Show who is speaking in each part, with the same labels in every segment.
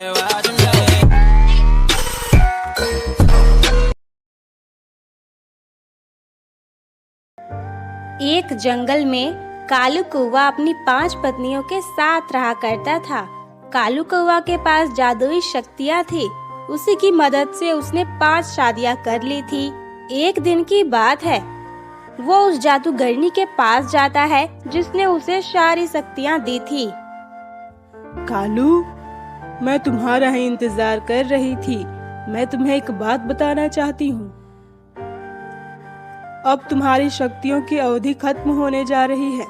Speaker 1: एक जंगल में कालू कौवा अपनी 5 पत्नियों के साथ रहा करता था। कालू कौवा के पास जादुई शक्तियाँ थी। उसी की मदद से उसने 5 शादियाँ कर ली थी। एक दिन की बात है, वो उस जादूगरनी के पास जाता है जिसने उसे सारी शक्तियाँ दी थी।
Speaker 2: कालू, मैं तुम्हारा ही इंतजार कर रही थी। मैं तुम्हें एक बात बताना चाहती हूँ। अब तुम्हारी शक्तियों की अवधि खत्म होने जा रही है।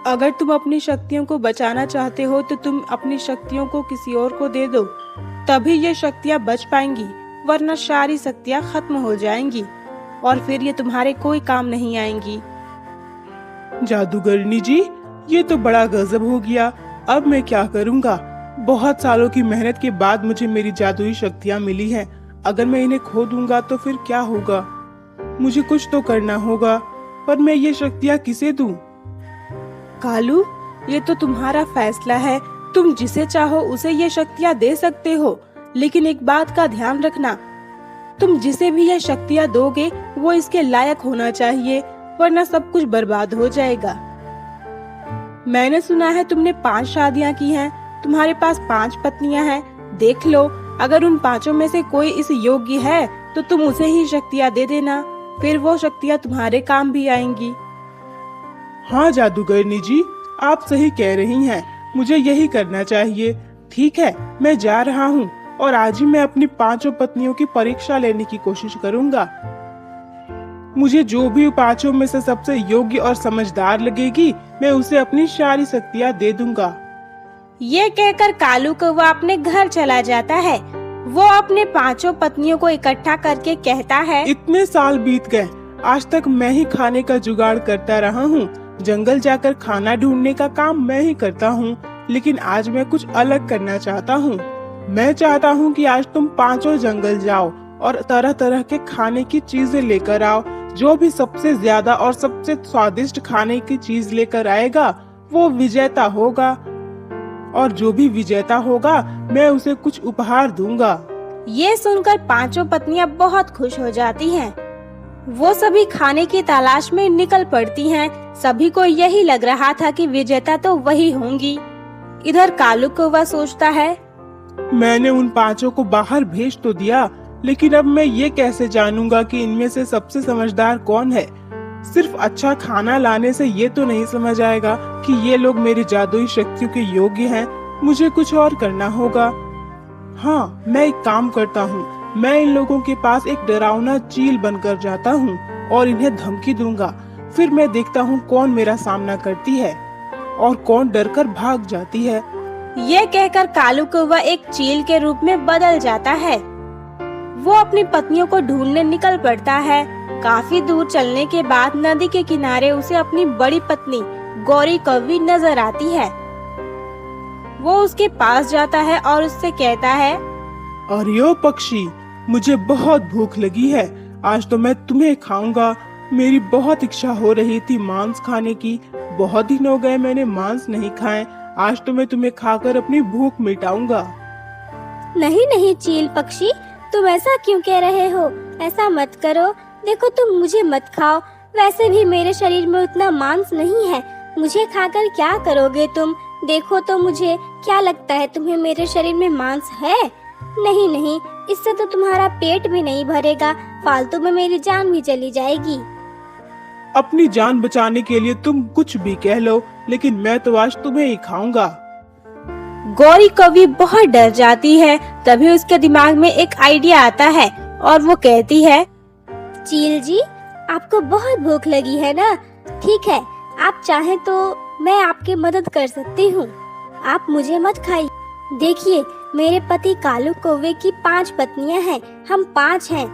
Speaker 2: अगर तुम अपनी शक्तियों को बचाना चाहते हो तो तुम अपनी शक्तियों को किसी और को दे दो, तभी ये शक्तियाँ बच पाएंगी, वरना सारी शक्तियाँ खत्म हो जाएंगी और फिर ये तुम्हारे कोई काम नहीं आएंगी। जादूगरनी जी, ये तो बड़ा गजब हो गया। अब मैं क्या करूँगा? बहुत सालों की मेहनत के बाद मुझे मेरी जादुई शक्तियाँ मिली हैं। अगर मैं इन्हें खो दूंगा तो फिर क्या होगा? मुझे कुछ तो करना होगा, पर मैं ये शक्तियाँ किसे दूं? कालू, ये तो तुम्हारा फैसला है। तुम जिसे चाहो उसे ये शक्तियाँ दे सकते हो, लेकिन एक बात का ध्यान रखना, तुम जिसे भी ये शक्तियाँ दोगे वो इसके लायक होना चाहिए, वरना सब कुछ बर्बाद हो जाएगा। मैंने सुना है तुमने 5 शादियाँ की हैं, तुम्हारे पास 5 पत्नियाँ हैं। देख लो, अगर उन 5 में से कोई इस योग्य है तो तुम उसे ही शक्तियाँ दे देना, फिर वो शक्तियाँ तुम्हारे काम भी आएंगी। हाँ जादूगरनी जी, आप सही कह रही हैं। मुझे यही करना चाहिए। ठीक है, मैं जा रहा हूँ और आज ही मैं अपनी 5 पत्नियों की परीक्षा लेने की कोशिश करूँगा। मुझे जो भी 5 में से सबसे योग्य और समझदार लगेगी, मैं उसे अपनी सारी शक्तियाँ दे दूंगा।
Speaker 1: ये कहकर कालू कौवा अपने घर चला जाता है। वो अपने 5 पत्नियों को इकट्ठा करके कहता है,
Speaker 2: इतने साल बीत गए, आज तक मैं ही खाने का जुगाड़ करता रहा हूँ। जंगल जाकर खाना ढूंढने का काम मैं ही करता हूँ, लेकिन आज मैं कुछ अलग करना चाहता हूँ। मैं चाहता हूँ कि आज तुम 5 जंगल जाओ और तरह तरह के खाने की चीजें लेकर आओ। जो भी सबसे ज्यादा और सबसे स्वादिष्ट खाने की चीज लेकर आएगा वो विजेता होगा, और जो भी विजेता होगा मैं उसे कुछ उपहार दूंगा।
Speaker 1: ये सुनकर 5 पत्नियां बहुत खुश हो जाती हैं। वो सभी खाने की तलाश में निकल पड़ती हैं। सभी को यही लग रहा था कि विजेता तो वही होंगी। इधर कालू कौवा सोचता है,
Speaker 2: मैंने उन 5 को बाहर भेज तो दिया, लेकिन अब मैं ये कैसे जानूंगा कि इनमें से सबसे समझदार कौन है? सिर्फ अच्छा खाना लाने से ये तो नहीं समझ आएगा कि ये लोग मेरी जादुई शक्तियों के योग्य हैं। मुझे कुछ और करना होगा। हाँ, मैं एक काम करता हूँ। मैं इन लोगों के पास एक डरावना चील बनकर जाता हूँ और इन्हें धमकी दूंगा। फिर मैं देखता हूँ कौन मेरा सामना करती है और कौन डरकर भाग जाती है।
Speaker 1: ये कहकर कालू कौवा एक चील के रूप में बदल जाता है। वो अपनी पत्नियों को ढूंढने निकल पड़ता है। काफी दूर चलने के बाद नदी के किनारे उसे अपनी बड़ी पत्नी गौरी कौवी नजर आती है। वो उसके पास जाता है और उससे कहता है,
Speaker 2: अरे ओ पक्षी, मुझे बहुत भूख लगी है। आज तो मैं तुम्हें खाऊंगा। मेरी बहुत इच्छा हो रही थी मांस खाने की। बहुत दिन हो गए मैंने मांस नहीं खाए। आज तो मैं तुम्हें खाकर अपनी भूख मिटाऊंगा।
Speaker 3: नहीं नहीं चील पक्षी, तुम ऐसा क्यों कह रहे हो? ऐसा मत करो। देखो, तुम मुझे मत खाओ। वैसे भी मेरे शरीर में उतना मांस नहीं है। मुझे खाकर क्या करोगे तुम? देखो तो मुझे, क्या लगता है तुम्हें मेरे शरीर में मांस है? नहीं नहीं, इससे तो तुम्हारा पेट भी नहीं भरेगा, फालतू में मेरी जान भी चली जाएगी।
Speaker 2: अपनी जान बचाने के लिए तुम कुछ भी कह लो, लेकिन मैं तो आज तुम्हें ही खाऊंगा।
Speaker 1: गौरी कौवी बहुत डर जाती है। तभी उसके दिमाग में एक आइडिया आता है और वो कहती है,
Speaker 3: चील जी, आपको बहुत भूख लगी है ना? ठीक है, आप चाहें तो मैं आपकी मदद कर सकती हूँ। आप मुझे मत खाइए। देखिए, मेरे पति कालू कौवे की 5 पत्नियां हैं, हम 5 हैं।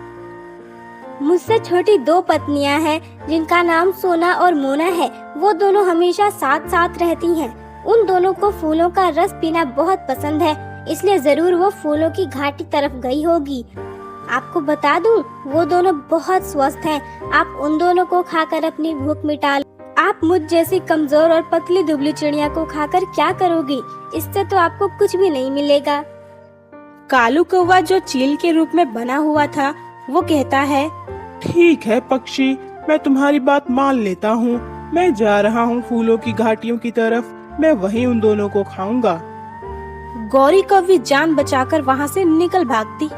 Speaker 3: मुझसे छोटी 2 पत्नियां हैं जिनका नाम सोना और मोना है। वो दोनों हमेशा साथ साथ रहती हैं। उन दोनों को फूलों का रस पीना बहुत पसंद है, इसलिए जरूर वो फूलों की घाटी तरफ गई होगी। आपको बता दूं, वो दोनों बहुत स्वस्थ हैं। आप उन दोनों को खाकर अपनी भूख मिटा लो। आप मुझ जैसी कमजोर और पतली दुबली चिड़िया को खाकर क्या करोगी? इससे तो आपको कुछ भी नहीं मिलेगा।
Speaker 1: कालू कौवा जो चील के रूप में बना हुआ था वो कहता है,
Speaker 2: ठीक है पक्षी, मैं तुम्हारी बात मान लेता हूँ। मैं जा रहा हूँ फूलों की घाटियों की तरफ, मैं वहीं उन दोनों को खाऊंगा।
Speaker 1: गौरी कौवी जान बचाकर वहाँ से निकल भागती।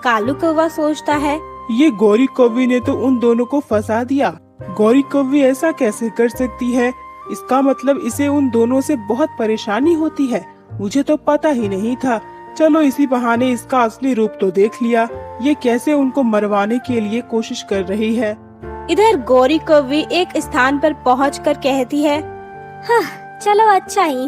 Speaker 1: कालू कौवा सोचता है,
Speaker 2: ये गौरी कौवी ने तो उन दोनों को फंसा दिया। गौरी कौवी ऐसा कैसे कर सकती है? इसका मतलब इसे उन दोनों से बहुत परेशानी होती है। मुझे तो पता ही नहीं था। चलो इसी बहाने इसका असली रूप तो देख लिया। ये कैसे उनको मरवाने के लिए कोशिश कर रही है।
Speaker 1: इधर गौरी कौवी एक स्थान पर पहुंचकर कहती है,
Speaker 3: हाँ, चलो अच्छा ही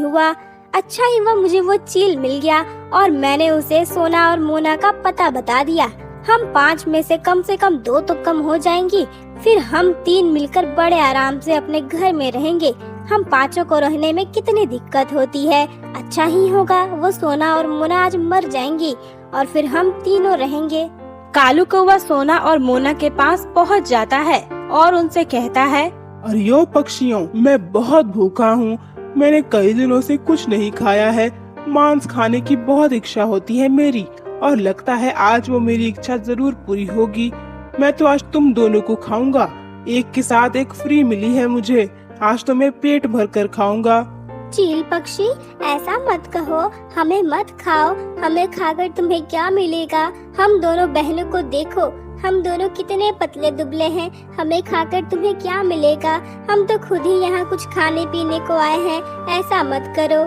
Speaker 3: हुआ मुझे वो चील मिल गया और मैंने उसे सोना और मोना का पता बता दिया। हम 5 में से कम 2 तो कम हो जाएंगी, फिर हम 3 मिलकर बड़े आराम से अपने घर में रहेंगे। हम 5 को रहने में कितनी दिक्कत होती है। अच्छा ही होगा वो सोना और मोना आज मर जाएंगी और फिर हम तीनों रहेंगे।
Speaker 1: कालू कौवा सोना और मोना के पास पहुंच जाता है और उनसे कहता है,
Speaker 2: अरे ओ पक्षियों, मैं बहुत भूखा हूँ। मैंने कई दिनों से कुछ नहीं खाया है। मांस खाने की बहुत इच्छा होती है मेरी और लगता है आज वो मेरी इच्छा जरूर पूरी होगी। मैं तो आज तुम दोनों को खाऊंगा। एक के साथ एक फ्री मिली है मुझे। आज तो मैं पेट भर कर खाऊंगा।
Speaker 3: चील पक्षी, ऐसा मत कहो, हमें मत खाओ। हमें खाकर तुम्हें क्या मिलेगा? हम दोनों बहनों को देखो, हम दोनों कितने पतले दुबले हैं। हमें खाकर तुम्हें क्या मिलेगा? हम तो खुद ही यहाँ कुछ खाने पीने को आए हैं। ऐसा मत करो।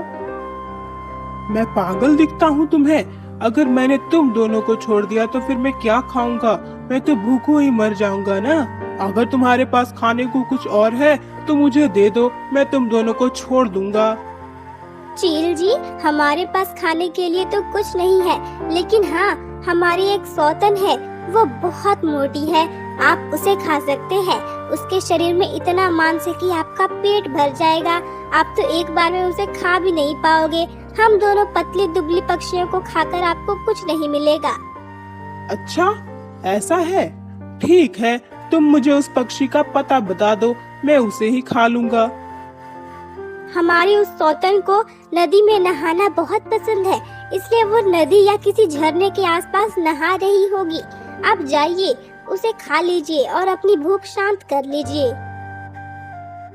Speaker 2: मैं पागल दिखता हूँ तुम्हें? अगर मैंने तुम दोनों को छोड़ दिया तो फिर मैं क्या खाऊंगा? मैं तो भूखों ही मर जाऊंगा ना। अगर तुम्हारे पास खाने को कुछ और है तो मुझे दे दो, मैं तुम दोनों को छोड़ दूंगा।
Speaker 3: चील जी, हमारे पास खाने के लिए तो कुछ नहीं है, लेकिन हाँ, हमारी एक सौतन है। वो बहुत मोटी है, आप उसे खा सकते हैं। उसके शरीर में इतना मांस है कि आपका पेट भर जाएगा। आप तो एक बार में उसे खा भी नहीं पाओगे। हम दोनों पतली दुबली पक्षियों को खाकर आपको कुछ नहीं मिलेगा।
Speaker 2: अच्छा, ऐसा है? ठीक है, तुम मुझे उस पक्षी का पता बता दो, मैं उसे ही खा लूंगा।
Speaker 3: हमारी उस सौतन को नदी में नहाना बहुत पसंद है, इसलिए वो नदी या किसी झरने के आसपास नहा रही होगी। आप जाइए, उसे खा लीजिए और अपनी भूख शांत कर लीजिए।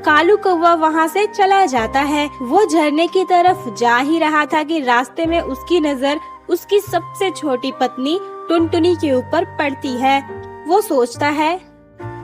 Speaker 1: कालू कौवा वहाँ से चला जाता है। वो झरने की तरफ जा ही रहा था कि रास्ते में उसकी नजर उसकी सबसे छोटी पत्नी टुनटुनी के ऊपर पड़ती है। वो सोचता है,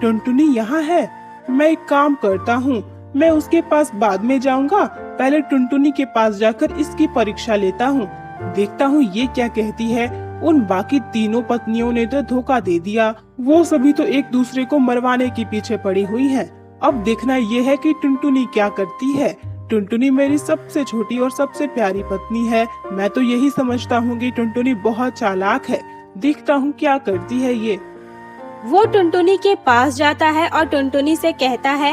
Speaker 2: टुनटुनी यहाँ है। मैं एक काम करता हूँ, मैं उसके पास बाद में जाऊंगा। पहले टुनटुनी के पास जाकर इसकी परीक्षा लेता हूँ, देखता हूँ ये क्या कहती है। उन बाकी तीनों पत्नियों ने तो धोखा दे दिया। वो सभी तो एक दूसरे को मरवाने के पीछे पड़ी हुई हैं। अब देखना ये है कि टुनटुनी क्या करती है। टुनटुनी मेरी सबसे छोटी और सबसे प्यारी पत्नी है। मैं तो यही समझता हूँ कि टुनटुनी बहुत चालाक है। देखता हूँ क्या करती है ये।
Speaker 1: वो टुनटुनी के पास जाता है और टुनटुनी से कहता है,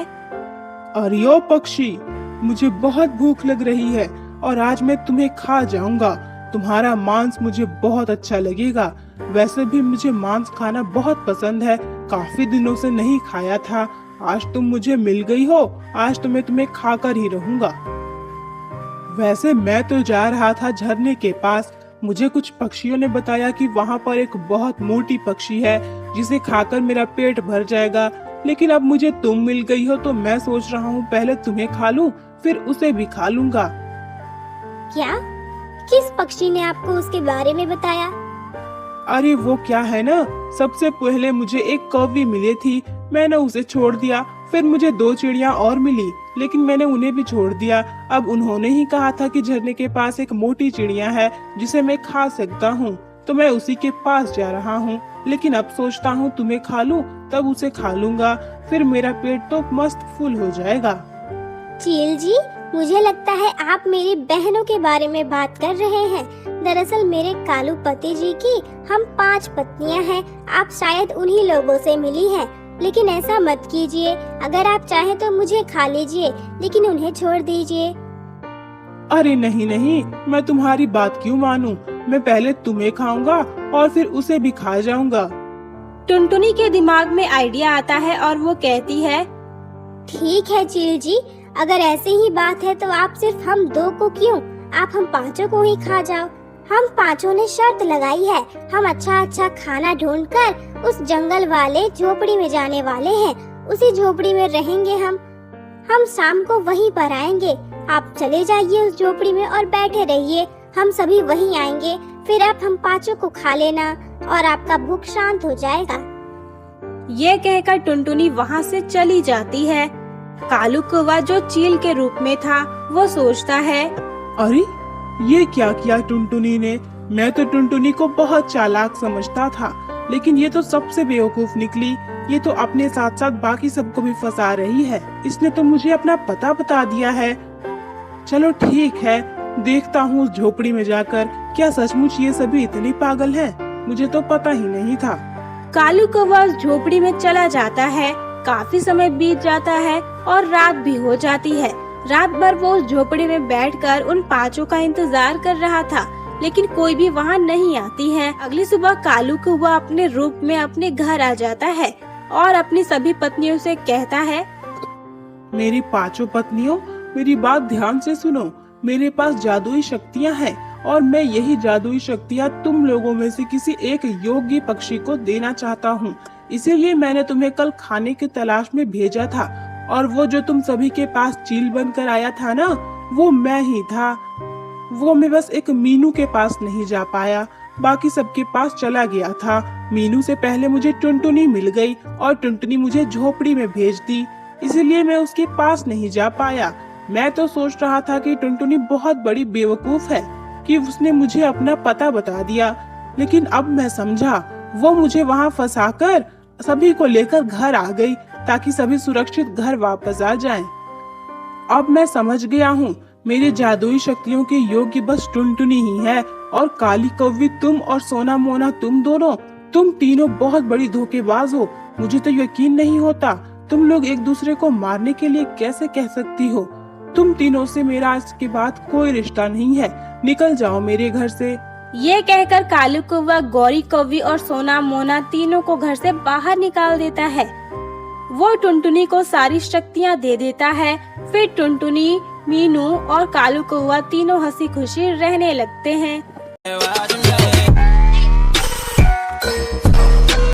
Speaker 2: अरे ओ पक्षी, मुझे बहुत भूख लग रही है और आज मैं तुम्हें खा जाऊंगा। तुम्हारा मांस मुझे बहुत अच्छा लगेगा। वैसे भी मुझे मांस खाना बहुत पसंद है, काफी दिनों से नहीं खाया था। आज तुम मुझे मिल गई हो, आज तो मैं तुम्हें खाकर ही रहूंगा। वैसे मैं तो जा रहा था झरने के पास। मुझे कुछ पक्षियों ने बताया कि वहाँ पर एक बहुत मोटी पक्षी है जिसे खाकर मेरा पेट भर जाएगा। लेकिन अब मुझे तुम मिल गई हो तो मैं सोच रहा हूँ पहले तुम्हें खा लूं, फिर उसे भी खा लूंगा।
Speaker 3: क्या? किस पक्षी ने आपको उसके बारे में बताया?
Speaker 2: अरे वो क्या है ना, सबसे पहले मुझे एक कौवी मिली थी, मैंने उसे छोड़ दिया। फिर मुझे 2 चिड़िया और मिली, लेकिन मैंने उन्हें भी छोड़ दिया। अब उन्होंने ही कहा था कि झरने के पास एक मोटी चिड़िया है जिसे मैं खा सकता हूँ, तो मैं उसी के पास जा रहा हूँ। लेकिन अब सोचता हूँ तुम्हें खा लूं, तब उसे खा लूंगा, फिर मेरा पेट तो मस्त फुल हो जाएगा।
Speaker 3: चील जी, मुझे लगता है आप मेरी बहनों के बारे में बात कर रहे हैं। दरअसल मेरे कालू पति जी की हम 5 पत्नियां हैं। आप शायद उन्हीं लोगों से मिली हैं। लेकिन ऐसा मत कीजिए, अगर आप चाहें तो मुझे खा लीजिए, लेकिन उन्हें छोड़ दीजिए।
Speaker 2: अरे नहीं नहीं, मैं तुम्हारी बात क्यों मानूं? मैं पहले तुम्हें खाऊंगा और फिर उसे भी खा जाऊंगा।
Speaker 1: टुनटुनी के दिमाग में आइडिया आता है और वो कहती है,
Speaker 3: ठीक है चील जी, अगर ऐसे ही बात है तो आप सिर्फ हम 2 को क्यों, आप हम 5 को ही खा जाओ। हम पांचों ने शर्त लगाई है, हम अच्छा अच्छा खाना ढूंढकर उस जंगल वाले झोपड़ी में जाने वाले हैं। उसी झोपड़ी में रहेंगे हम शाम को वहीं पर आएंगे। आप चले जाइए उस झोपड़ी में और बैठे रहिए, हम सभी वहीं आएंगे। फिर आप हम पांचों को खा लेना और आपका भूख शांत हो जाएगा।
Speaker 1: ये कहकर टुनटुनी वहाँ से चली जाती है। कालू कौवा जो चील के रूप में था वो सोचता है,
Speaker 2: अरे ये क्या किया टुनटुनी ने? मैं तो टुनटुनी को बहुत चालाक समझता था, लेकिन ये तो सबसे बेवकूफ निकली। ये तो अपने साथ साथ बाकी सबको भी फंसा रही है। इसने तो मुझे अपना पता बता दिया है। चलो ठीक है, देखता हूँ उस झोपड़ी में जाकर क्या सचमुच ये सभी इतने पागल हैं। मुझे तो पता ही नहीं था।
Speaker 1: कालू कौवा उस झोपड़ी में चला जाता है। काफी समय बीत जाता है और रात भी हो जाती है। रात भर वो उस झोपड़ी में बैठकर उन पांचों का इंतजार कर रहा था, लेकिन कोई भी वहाँ नहीं आती है। अगली सुबह कालू कौवा अपने रूप में अपने घर आ जाता है और अपनी सभी पत्नियों से कहता है,
Speaker 2: मेरी पांचों पत्नियों, मेरी बात ध्यान से सुनो। मेरे पास जादुई शक्तियाँ हैं और मैं यही जादुई शक्तियाँ तुम लोगों में से किसी एक योग्य पक्षी को देना चाहता हूँ। इसीलिए मैंने तुम्हें कल खाने की तलाश में भेजा था, और वो जो तुम सभी के पास चील बनकर आया था ना, वो मैं ही था। वो मैं बस एक मीनू के पास नहीं जा पाया, बाकी सबके पास चला गया था। मीनू से पहले मुझे टुनटुनी मिल गई और टुनटुनी मुझे झोपड़ी में भेज दी, इसलिए मैं उसके पास नहीं जा पाया। मैं तो सोच रहा था कि टुनटुनी बहुत बड़ी बेवकूफ है कि उसने मुझे अपना पता बता दिया, लेकिन अब मैं समझा वो मुझे वहाँ फंसाकर सभी को लेकर घर आ गई ताकि सभी सुरक्षित घर वापस आ जाएं। अब मैं समझ गया हूँ, मेरी जादुई शक्तियों के योग्य बस टुनटुनी ही है, और काली कौवी तुम और सोना मोना तुम तीनों बहुत बड़ी धोखेबाज हो। मुझे तो यकीन नहीं होता तुम लोग एक दूसरे को मारने के लिए कैसे कह सकती हो। तुम तीनों से मेरा इसके बाद कोई रिश्ता नहीं है, निकल जाओ मेरे घर से।
Speaker 1: ये कहकर कालू कौवा गौरी कौवी और सोना मोना तीनों को घर से बाहर निकाल देता है। वो टुनटुनी को सारी शक्तियाँ दे देता है। फिर टुनटुनी, मीनू और कालू कौवा तीनों हंसी खुशी रहने लगते हैं।